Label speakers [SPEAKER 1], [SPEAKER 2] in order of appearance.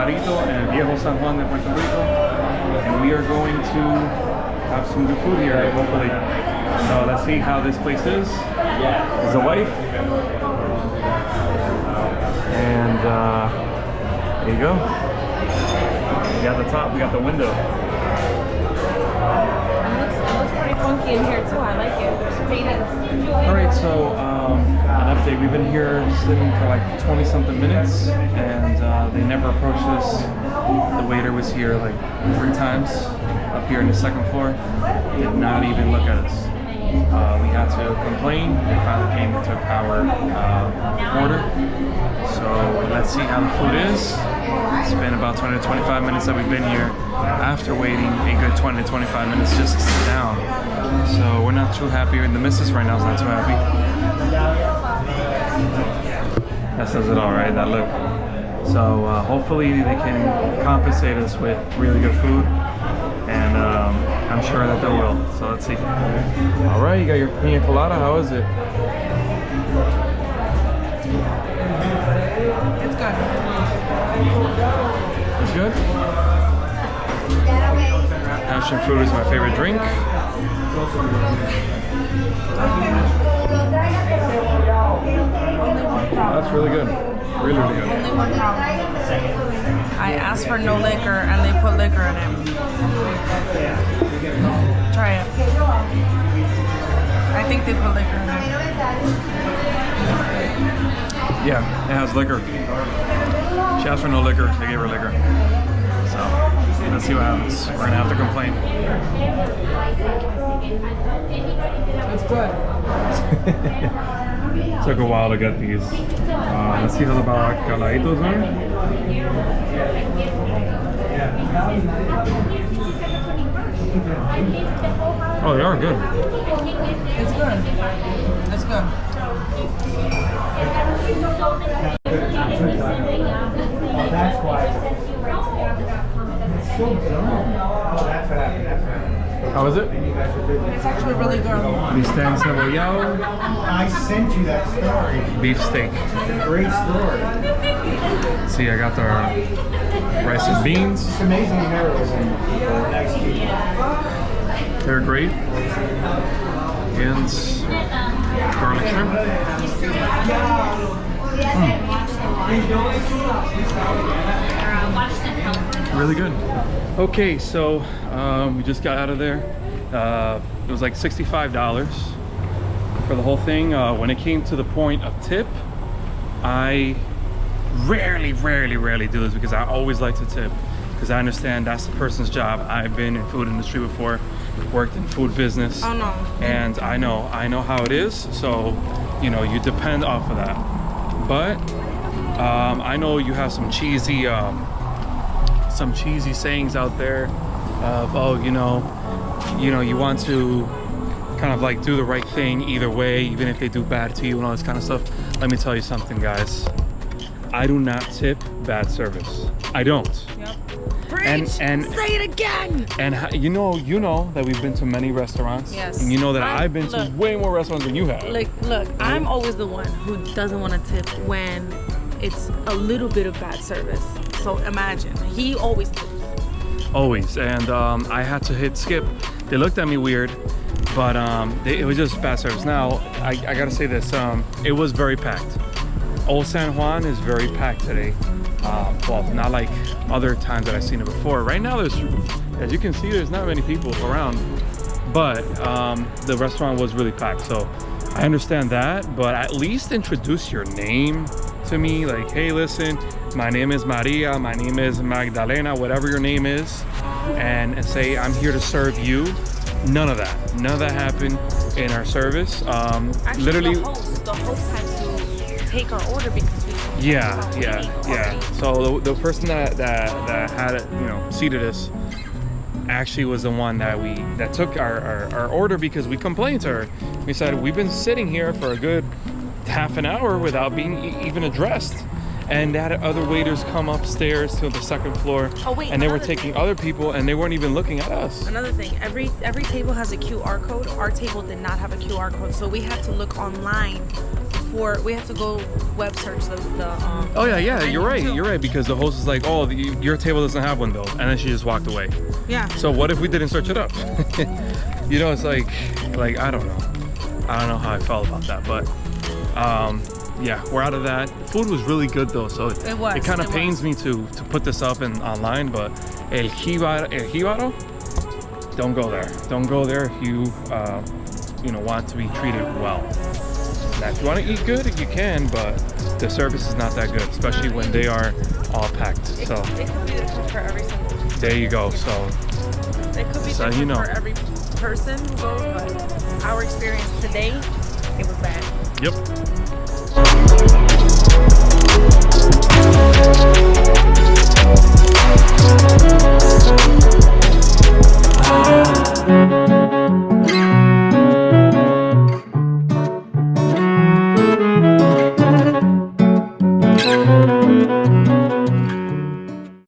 [SPEAKER 1] Jibarito and Viejo San Juan de Puerto Rico, and we are going to have some good food here, hopefully. So let's see how this place is. There's a wife, and there you go. We got the top, we got the window.
[SPEAKER 2] It looks pretty funky in here too. I like it. There's paintings.
[SPEAKER 1] All right, so an update. We've been here sitting for like 20-something minutes, and they never approached us. The waiter was here like 3 times up here in the 2nd floor. Did not even look at us. We had to complain. They finally came and took our order. So let's see how the food is. It's been about 20 to 25 minutes that we've been here after waiting a good 20 to 25 minutes just to sit down. So we're not too happy, and the missus right now is not too happy. That says it all, right? That look. So hopefully they can compensate us with really good food, and I'm sure that they will. So let's see. All right, you got your pina colada. How is it?
[SPEAKER 2] It's good.
[SPEAKER 1] It's good? Passion fruit is my favorite drink. That's really good. Really, really good.
[SPEAKER 2] Only 1 pound. I asked for no liquor and they put liquor in it. Try it. I think they put liquor in it.
[SPEAKER 1] Yeah, it has liquor. She asked for no liquor, they gave her liquor. So, let's see what happens. We're gonna have to complain.
[SPEAKER 2] It's good.
[SPEAKER 1] Took a while to get these. Let's see how the bacalaitos are. Oh, they are good.
[SPEAKER 2] It's good. It's good.
[SPEAKER 3] That's why.
[SPEAKER 1] How is it?
[SPEAKER 2] It's actually really good.
[SPEAKER 1] Bistec cebollado.
[SPEAKER 3] I sent you that story.
[SPEAKER 1] Beef steak.
[SPEAKER 3] Great story.
[SPEAKER 1] See, I got the rice and beans.
[SPEAKER 3] It's amazing you never was in next week.
[SPEAKER 1] They're great. And garlic shrimp. Really good. Okay, so we just got out of there. It was like $65 for the whole thing. When it came to the point of tip, I rarely do this because I always like to tip, because I understand that's the person's job. I've been in food industry before, worked in food business.
[SPEAKER 2] Oh no.
[SPEAKER 1] And I know how it is. So, you know, you depend off of that. But I know you have some cheesy sayings out there of, oh, you know, you want to kind of like do the right thing either way, even if they do bad to you and all this kind of stuff. Let me tell you something, guys. I do not tip bad service. I don't.
[SPEAKER 2] Yep.
[SPEAKER 1] And
[SPEAKER 2] Say it again.
[SPEAKER 1] And you know that we've been to many restaurants.
[SPEAKER 2] Yes.
[SPEAKER 1] And you know that I've been to way more restaurants than you have.
[SPEAKER 2] Look, I'm always the one who doesn't want to tip when it's a little bit of bad service. So imagine, he always tips.
[SPEAKER 1] Always. And I had to hit skip. They looked at me weird, but it was just bad service. Now, I gotta say this, it was very packed. Old San Juan is very packed today. Well, not like other times that I've seen it before. Right now, there's, as you can see, there's not many people around, but the restaurant was really packed. So I understand that, but at least introduce your name to me. Like, hey, listen, my name is Maria, my name is Magdalena, whatever your name is, and say, I'm here to serve you. None of that. None of that happened in our service.
[SPEAKER 2] Actually,
[SPEAKER 1] literally,
[SPEAKER 2] the host had to take our order because we
[SPEAKER 1] yeah. So the person that had it, you know, seated us, actually was the one that took our order, because we complained to her. We said, we've been sitting here for a good half an hour without being even addressed. And they had other waiters come upstairs to the 2nd floor, and they were taking other people, and they weren't even looking at us.
[SPEAKER 2] Another thing, every table has a QR code. Our table did not have a QR code, so we had to look online to before we have to go web search the
[SPEAKER 1] Oh yeah,
[SPEAKER 2] menu
[SPEAKER 1] you're right.
[SPEAKER 2] too.
[SPEAKER 1] You're right because the host is like, "Oh, your table doesn't have one though," and then she just walked away.
[SPEAKER 2] Yeah.
[SPEAKER 1] So what if we didn't search it up? You know, it's like I don't know how I felt about that, but yeah, we're out of that. Food was really good though, so
[SPEAKER 2] It was,
[SPEAKER 1] it kind of
[SPEAKER 2] it
[SPEAKER 1] pains me to put this up and online, but el Jibaro, don't go there. Don't go there if you want to be treated well. Now, if you want to eat good, you can, but the service is not that good, especially when they are all packed. So
[SPEAKER 2] It could be different for every single.
[SPEAKER 1] there you go. So
[SPEAKER 2] It could be
[SPEAKER 1] So,
[SPEAKER 2] different
[SPEAKER 1] you know.
[SPEAKER 2] for every person who goes, but our experience today, it was bad.
[SPEAKER 1] yep.